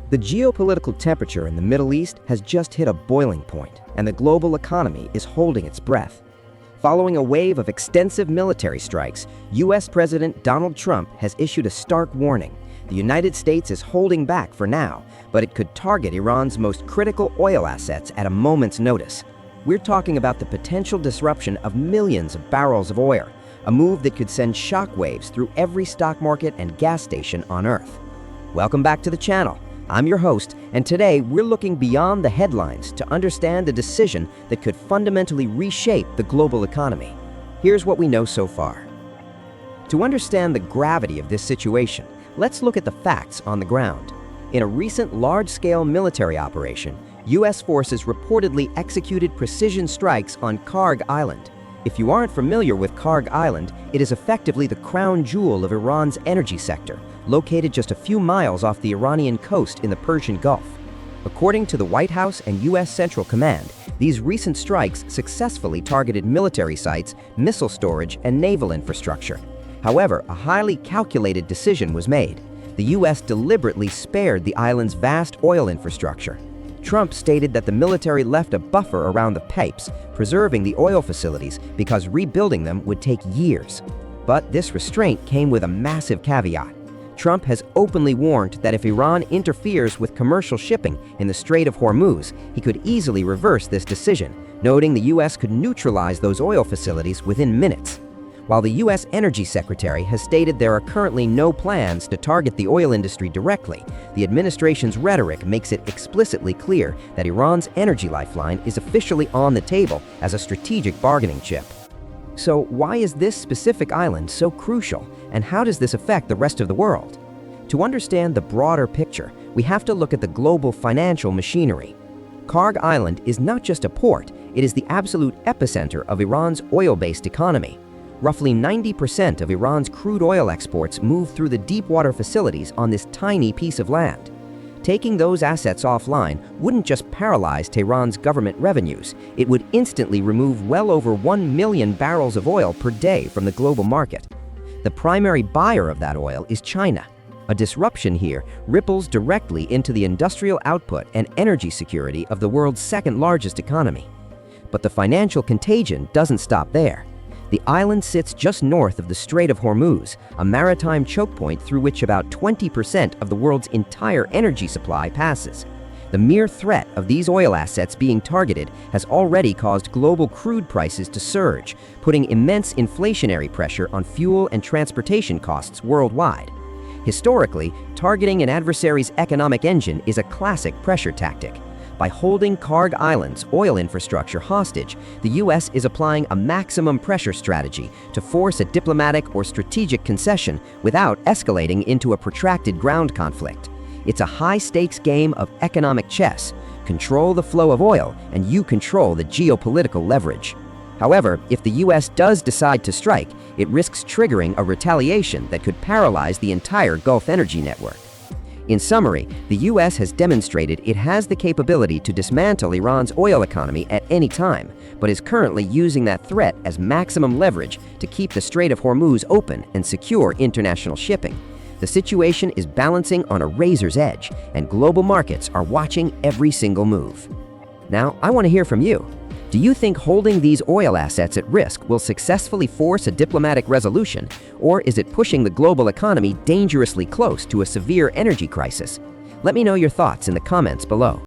The geopolitical temperature in the Middle East has just hit a boiling point, and the global economy is holding its breath. Following a wave of extensive military strikes, U.S. President Donald Trump has issued a stark warning. The United States is holding back for now, but it could target Iran's most critical oil assets at a moment's notice. We're talking about the potential disruption of millions of barrels of oil, a move that could send shockwaves through every stock market and gas station on Earth. Welcome back to the channel. I'm your host, and today we're looking beyond the headlines to understand a decision that could fundamentally reshape the global economy. Here's what we know so far. To understand the gravity of this situation, let's look at the facts on the ground. In a recent large-scale military operation, U.S. forces reportedly executed precision strikes on Kharg Island. If you aren't familiar with Kharg Island, it is effectively the crown jewel of Iran's energy sector, located just a few miles off the Iranian coast in the Persian Gulf. According to the White House and U.S. Central Command, these recent strikes successfully targeted military sites, missile storage, and naval infrastructure. However, a highly calculated decision was made. The U.S. deliberately spared the island's vast oil infrastructure. Trump stated that the military left a buffer around the pipes, preserving the oil facilities because rebuilding them would take years. But this restraint came with a massive caveat. Trump has openly warned that if Iran interferes with commercial shipping in the Strait of Hormuz, he could easily reverse this decision, noting the U.S. could neutralize those oil facilities within minutes. While the U.S. Energy Secretary has stated there are currently no plans to target the oil industry directly, the administration's rhetoric makes it explicitly clear that Iran's energy lifeline is officially on the table as a strategic bargaining chip. So why is this specific island so crucial, and how does this affect the rest of the world? To understand the broader picture, we have to look at the global financial machinery. Kharg Island is not just a port, it is the absolute epicenter of Iran's oil-based economy. Roughly 90% of Iran's crude oil exports move through the deep-water facilities on this tiny piece of land. Taking those assets offline wouldn't just paralyze Tehran's government revenues, it would instantly remove well over 1 million barrels of oil per day from the global market. The primary buyer of that oil is China. A disruption here ripples directly into the industrial output and energy security of the world's second-largest economy. But the financial contagion doesn't stop there. The island sits just north of the Strait of Hormuz, a maritime choke point through which about 20% of the world's entire energy supply passes. The mere threat of these oil assets being targeted has already caused global crude prices to surge, putting immense inflationary pressure on fuel and transportation costs worldwide. Historically, targeting an adversary's economic engine is a classic pressure tactic. By holding Kharg Island's oil infrastructure hostage, the U.S. is applying a maximum pressure strategy to force a diplomatic or strategic concession without escalating into a protracted ground conflict. It's a high-stakes game of economic chess. Control the flow of oil, and you control the geopolitical leverage. However, if the U.S. does decide to strike, it risks triggering a retaliation that could paralyze the entire Gulf energy network. In summary, the U.S. has demonstrated it has the capability to dismantle Iran's oil economy at any time, but is currently using that threat as maximum leverage to keep the Strait of Hormuz open and secure international shipping. The situation is balancing on a razor's edge, and global markets are watching every single move. Now, I want to hear from you. Do you think holding these oil assets at risk will successfully force a diplomatic resolution, or is it pushing the global economy dangerously close to a severe energy crisis? Let me know your thoughts in the comments below.